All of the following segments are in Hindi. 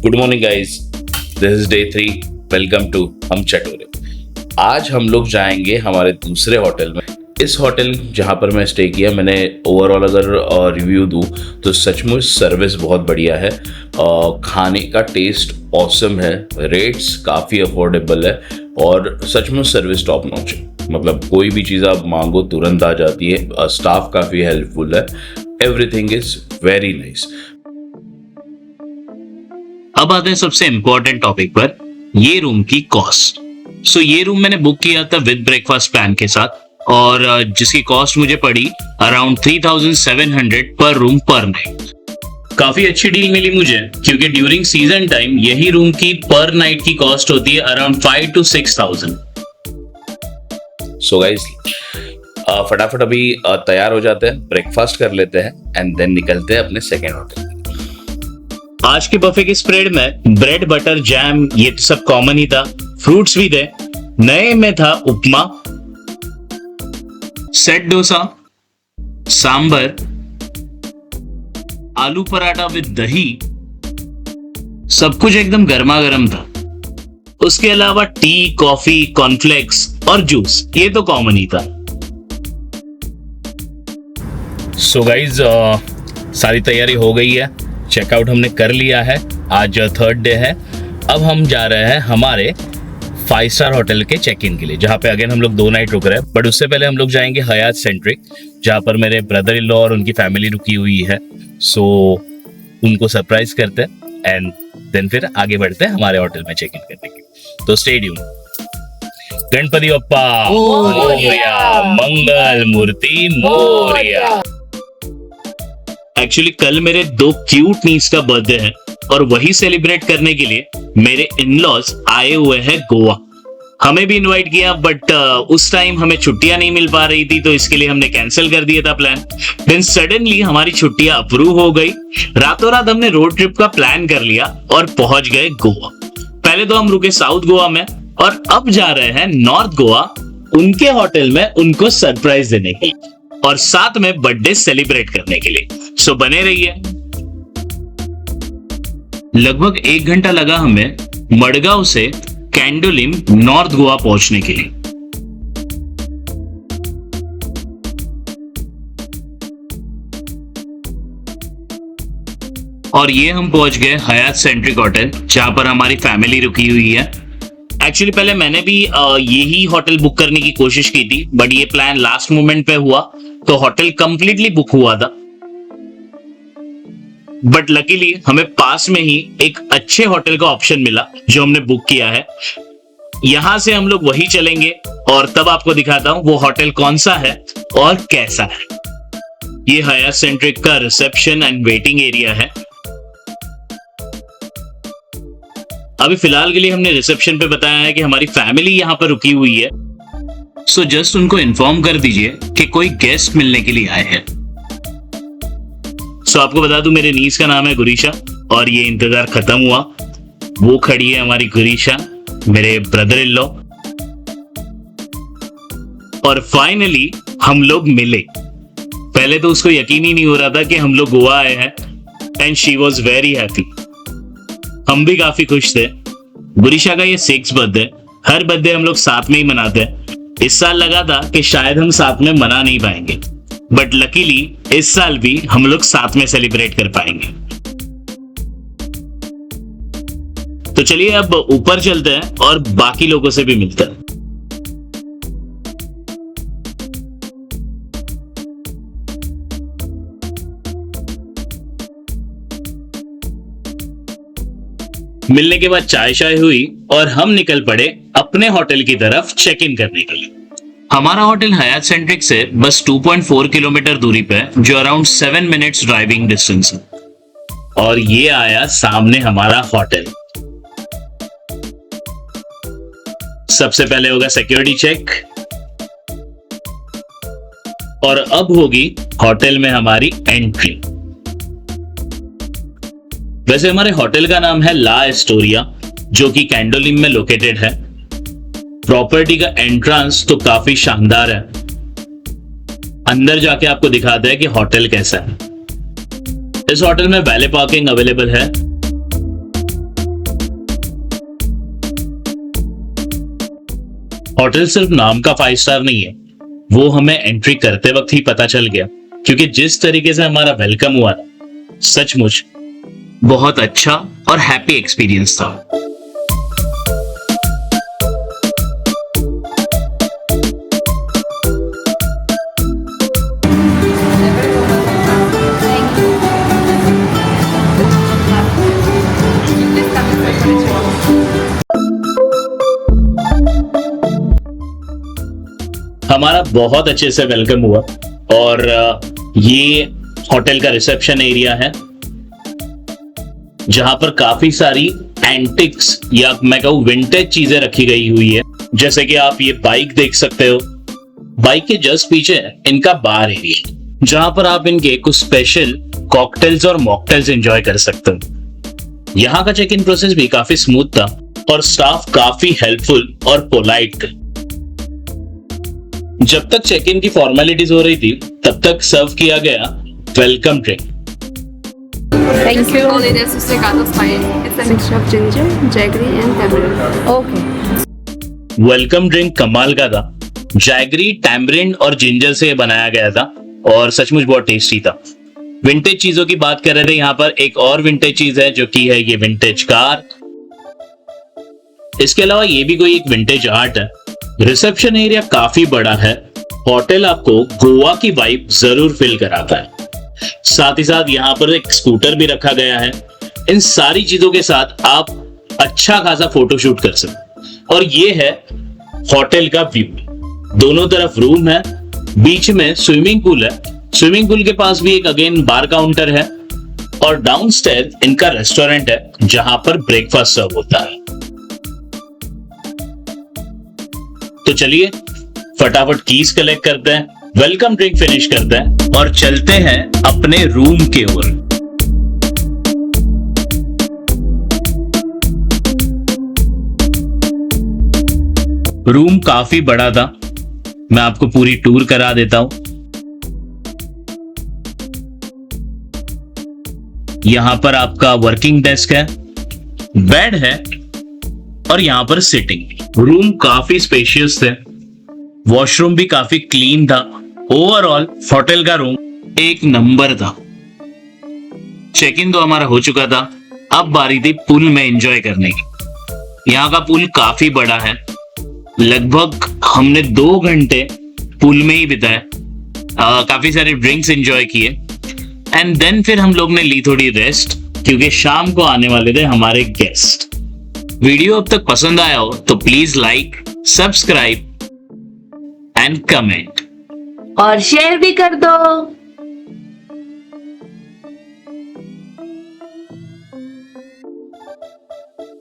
Good morning guys, this is day 3। Welcome to Hum Chatore. आज हम लोग जाएंगे हमारे दूसरे होटल में। इस होटल जहाँ पर मैं स्टे किया, मैंने ओवरऑल अगर रिव्यू दूँ तो सचमुच सर्विस बहुत बढ़िया है। खाने का टेस्ट ऑसम है, रेट्स काफ़ी अफोर्डेबल है और सचमुच सर्विस टॉप नॉच है। मतलब कोई भी चीज़ आप मांगो तुरंत आ जाती है। स्टाफ काफ़ी हेल्पफुल है। Everything is very nice. अब आते हैं सबसे इंपॉर्टेंट टॉपिक पर, ये रूम की कॉस्ट। सो ये रूम मैंने बुक किया था विद ब्रेकफास्ट प्लान के साथ और जिसकी कॉस्ट मुझे पड़ी अराउंड 3700 पर रूम पर नाइट। काफी अच्छी डील मिली मुझे क्योंकि ड्यूरिंग सीजन टाइम यही रूम की पर नाइट की कॉस्ट होती है अराउंड 5 to 6,000। सो गाइस फटाफट अभी तैयार हो जाते हैं, ब्रेकफास्ट कर लेते हैं एंड देन निकलते हैं अपने सेकेंड होटल। आज के बफे के स्प्रेड में ब्रेड बटर जैम ये तो सब कॉमन ही था, फ्रूट्स भी थे। नए में था उपमा, सेट डोसा, सांबर, आलू पराठा विद दही, सब कुछ एकदम गर्मा गर्म था। उसके अलावा टी, कॉफी, कॉर्नफ्लेक्स और जूस ये तो कॉमन ही था। सो गाइज सारी तैयारी हो गई है, चेकआउट हमने कर लिया है। आज थर्ड डे है। अब हम जा रहे हैं हमारे 5 स्टार होटल के चेक इन के लिए, जहाँ पे अगेन हम लोग 2 नाइट रुक रहे हैं। बट उससे पहले हम लोग जाएंगे हयात सेंट्रिक, जहाँ पर मेरे ब्रदर इन लॉ और उनकी फैमिली रुकी हुई है। सो उनको सरप्राइज करते हैं एंड देन फिर आगे बढ़ते हैं हमारे होटल में चेक इन करने के। तो स्टे ट्यून। गणपति बप्पा मोरया, मंगल मूर्ति मोरया। एक्चुअली कल मेरे 2 क्यूट नीस का बर्थडे है और वही सेलिब्रेट करने के लिए मेरे इन-लॉज आए हुए हैं गोवा। हमें भी इनवाइट किया बट उस टाइम हमें छुट्टियां नहीं मिल पा रही थी, तो इसके लिए हमने कैंसिल कर दिया था प्लान। देन सडनली हमारी छुट्टियां अप्रूव हो गई। रातों रात हमने रोड ट्रिप का प्लान कर लिया और पहुंच गए गोवा। पहले तो हम रुके साउथ गोवा में और अब जा रहे हैं नॉर्थ गोवा उनके होटल में उनको सरप्राइज देने के लिए और साथ में बर्थडे सेलिब्रेट करने के लिए। सो बने रहिए। लगभग 1 घंटा लगा हमें मडगांव से कैंडोलिम नॉर्थ गोवा पहुंचने के लिए। और ये हम पहुंच गए हयात सेंट्रिक होटल, जहां पर हमारी फैमिली रुकी हुई है। एक्चुअली पहले मैंने भी यही होटल बुक करने की कोशिश की थी बट ये प्लान लास्ट मोमेंट पे हुआ तो होटल कंप्लीटली बुक हुआ था। बट लकीली हमें पास में ही एक अच्छे होटल का ऑप्शन मिला जो हमने बुक किया है। यहां से हम लोग वही चलेंगे और तब आपको दिखाता हूं वो होटल कौन सा है और कैसा है। ये हयात सेंट्रिक का रिसेप्शन एंड वेटिंग एरिया है। अभी फिलहाल के लिए हमने रिसेप्शन पे बताया है कि हमारी फैमिली यहां पर रुकी हुई है। सो जस्ट उनको इन्फॉर्म कर दीजिए कि कोई गेस्ट मिलने के लिए आए हैं। सो आपको बता दूं मेरे नीस का नाम है गुरीशा और ये इंतजार खत्म हुआ। वो खड़ी है हमारी गुरीशा, मेरे ब्रदर इन लॉ। और फाइनली हम लोग मिले। पहले तो उसको यकीन ही नहीं हो रहा था कि हम लोग गोवा आए हैं and she was very happy. हम भी काफी खुश थे। गुरीशा का ये 6th बर्थडे, हर बर्थडे हम लोग साथ में ही मनाते हैं। इस साल लगा था कि शायद हम साथ में मना नहीं पाएंगे बट लकीली इस साल भी हम लोग साथ में सेलिब्रेट कर पाएंगे। तो चलिए अब ऊपर चलते हैं और बाकी लोगों से भी मिलते हैं। मिलने के बाद चाय शाय हुई और हम निकल पड़े अपने होटल की तरफ चेक इन करने के लिए। हमारा होटल हयात सेंट्रिक से बस 2.4 किलोमीटर दूरी पे है, जो अराउंड 7 मिनट्स ड्राइविंग डिस्टेंस है। और ये आया सामने हमारा होटल। सबसे पहले होगा सिक्योरिटी चेक और अब होगी होटल में हमारी एंट्री। वैसे हमारे होटल का नाम है ला एस्टोरिया, जो कि कैंडोलिम में लोकेटेड है। प्रॉपर्टी का एंट्रेंस तो काफी शानदार है। अंदर जाके आपको दिखाते हैं कि होटल कैसा है। इस होटल में वैले पार्किंग अवेलेबल है होटल सिर्फ नाम का 5 स्टार नहीं है, वो हमें एंट्री करते वक्त ही पता चल गया, क्योंकि जिस तरीके से हमारा वेलकम हुआ ना, सचमुच बहुत अच्छा और हैप्पी एक्सपीरियंस था। हमारा बहुत अच्छे से वेलकम हुआ और ये होटल का रिसेप्शन एरिया है, जहां पर काफी सारी एंटिक्स या मैं कहूं विंटेज चीजें रखी गई हुई है। जैसे कि आप ये बाइक देख सकते हो, बाइक के जस्ट पीछे इनका बार एरिया, जहां पर आप इनके कुछ स्पेशल कॉकटेल्स और मॉकटेल्स एंजॉय कर सकते हो। यहाँ का चेक इन प्रोसेस भी काफी स्मूथ था और स्टाफ काफी हेल्पफुल और पोलाइट थे। जब तक चेक इन की फॉर्मेलिटीज हो रही थी, तब तक सर्व किया गया welcome drink. Thank you. Only there's just like other spice. It's a mixture of ginger, jaggery and tamarind. Okay. Welcome drink कमाल का था। जैगरी, टैमरिंड और जिंजर से बनाया गया था और सचमुच बहुत टेस्टी था। विंटेज चीजों की बात कर रहे थे, यहाँ पर एक और विंटेज चीज है जो कि है ये विंटेज कार। इसके अलावा ये भी कोई एक विंटेज आर्ट है। रिसेप्शन एरिया काफी बड़ा है। होटल आपको गोवा की वाइब जरूर फील कराता है। साथ ही साथ यहाँ पर एक स्कूटर भी रखा गया है। इन सारी चीजों के साथ आप अच्छा खासा फोटोशूट कर सकते। और ये है होटल का व्यू। दोनों तरफ रूम है, बीच में स्विमिंग पूल है। स्विमिंग पूल के पास भी एक अगेन बार काउंटर है और डाउनस्टेयर इनका रेस्टोरेंट है, जहां पर ब्रेकफास्ट सर्व होता है। तो चलिए फटाफट कीज कलेक्ट करते हैं, वेलकम ड्रिंक फिनिश करते हैं और चलते हैं अपने रूम के ओर। रूम काफी बड़ा था, मैं आपको पूरी टूर करा देता हूं। यहां पर आपका वर्किंग डेस्क है, बेड है और यहां पर सिटिंग। रूम काफी स्पेशियस थे, वॉशरूम भी काफी क्लीन था। ओवरऑल होटल का रूम एक नंबर था। चेक इन तो हमारा हो चुका था, अब बारी थी पूल में एंजॉय करने की। यहाँ का पूल काफी बड़ा है, लगभग हमने 2 घंटे पूल में ही बिताए। काफी सारे ड्रिंक्स एंजॉय किए एंड देन फिर हम लोग ने ली थोड़ी रेस्ट, क्योंकि शाम को आने वाले थे हमारे गेस्ट। वीडियो अब तक पसंद आया हो तो please like, subscribe and comment और शेयर भी कर दो।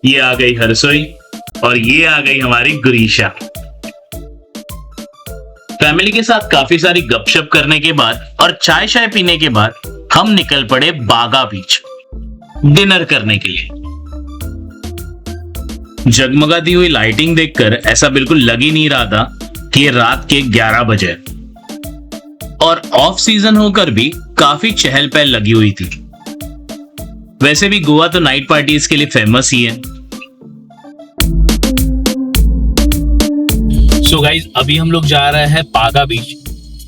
ये आ गई हरसोई और ये आ गई हमारी गुरीशा। फैमिली के साथ काफी सारी गपशप करने के बाद और चाय शाय पीने के बाद हम निकल पड़े बागा बीच डिनर करने के लिए। जगमगाती हुई लाइटिंग देखकर ऐसा बिल्कुल लग ही नहीं रहा था कि ये रात के 11 बजे, और ऑफ सीजन होकर भी काफी चहल पहल लगी हुई थी। वैसे भी गोवा तो नाइट पार्टीज के लिए फेमस ही है। सो गाइज अभी हम लोग जा रहे हैं बागा बीच।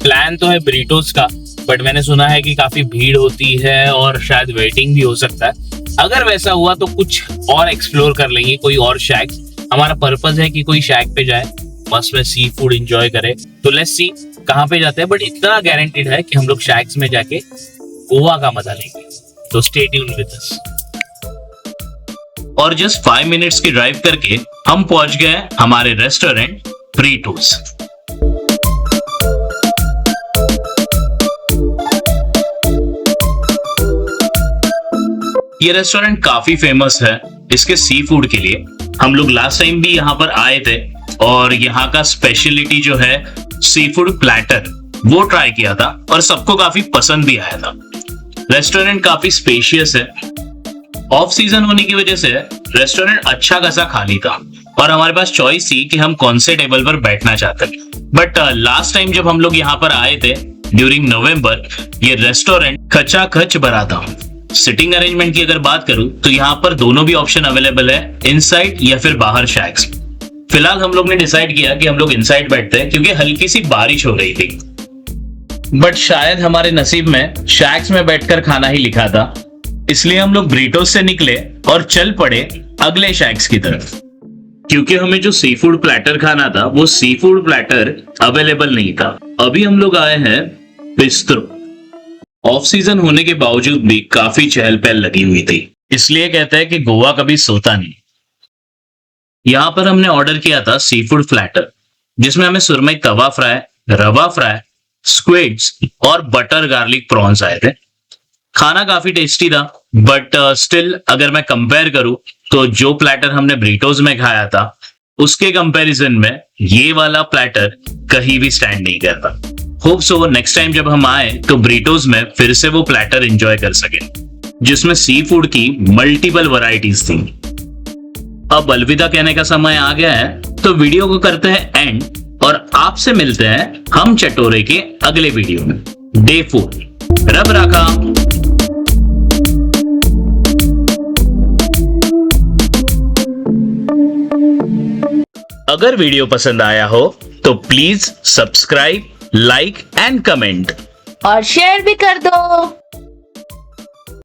प्लान तो है ब्रीटोस का, बट मैंने सुना है कि काफी भीड़ होती है और शायद वेटिंग भी हो सकता है। अगर वैसा हुआ तो कुछ और एक्सप्लोर कर लेंगे, कोई और शैक। हमारा पर्पस है कि कोई शैक पे जाए, मस्त में सी फूड एंजॉय करे। तो लेट्स सी कहाँ पे जाते हैं, बट इतना गारंटीड है कि हम लोग शैक्स में जाके गोवा का मजा लेंगे। तो स्टे ट्यून्ड विद अस। और जस्ट 5 मिनट्स की ड्राइव करके हम पहुंच गए हमारे रेस्टोरेंट ब्रीटोस। ये रेस्टोरेंट काफी फेमस है इसके सी फूड के लिए। हम लोग लास्ट टाइम भी यहाँ पर आए थे और यहाँ का स्पेशलिटी जो है सी फूड प्लेटर, वो ट्राई किया था और सबको काफी पसंद भी आया था। रेस्टोरेंट काफी स्पेशियस है। ऑफ सीजन होने की वजह से रेस्टोरेंट अच्छा खासा खाली था और हमारे पास चॉइस थी कि हम कौन से टेबल पर बैठना चाहते हैं। बट लास्ट टाइम जब हम लोग यहाँ पर आए थे ड्यूरिंग नवंबर, ये रेस्टोरेंट खचाखच भरा था। सिटिंग अरेंजमेंट की अगर बात करूं तो यहाँ पर दोनों भी ऑप्शन अवेलेबल है, इनसाइड या फिर बाहर शैक्स। फिलहाल हम लोग ने डिसाइड किया कि हम लोग इनसाइड बैठते हैं क्योंकि हल्की सी बारिश हो रही थी। बट शायद हमारे नसीब में शैक्स में बैठकर खाना ही लिखा था, इसलिए हम लोग ब्रीटोस से निकले और चल पड़े अगले शैक्स की तरफ। क्योंकि हमें जो सी फूड प्लेटर खाना था वो सी फूड प्लेटर अवेलेबल नहीं था। अभी हम लोग आए हैं बिस्ट्रो। ऑफ सीजन होने के बावजूद भी काफी चहल पहल लगी हुई थी, इसलिए कहते हैं कि गोवा कभी सोता नहीं। यहां पर हमने ऑर्डर किया था सी फूड प्लेटर, जिसमें हमें सुरमई तवा फ्राई, रवा फ्राई, स्क्विड्स और बटर गार्लिक प्रॉन्स आए थे। खाना काफी टेस्टी था, बट स्टिल अगर मैं कंपेयर करूं तो जो प्लेटर हमने ब्रीटोज में खाया था उसके कंपैरिजन में ये वाला प्लेटर कहीं भी स्टैंड नहीं करता। होप सो नेक्स्ट टाइम जब हम आए तो ब्रीटोज में फिर से वो प्लेटर एंजॉय कर सके, जिसमें सी फूड की मल्टीपल वैरायटीज थी। अब अलविदा कहने का समय आ गया है, तो वीडियो को करते हैं एंड और आपसे मिलते हैं हम चटोरे के अगले वीडियो में। डे 4 रब राखा। अगर वीडियो पसंद आया हो तो please subscribe, like and comment और शेयर भी कर दो।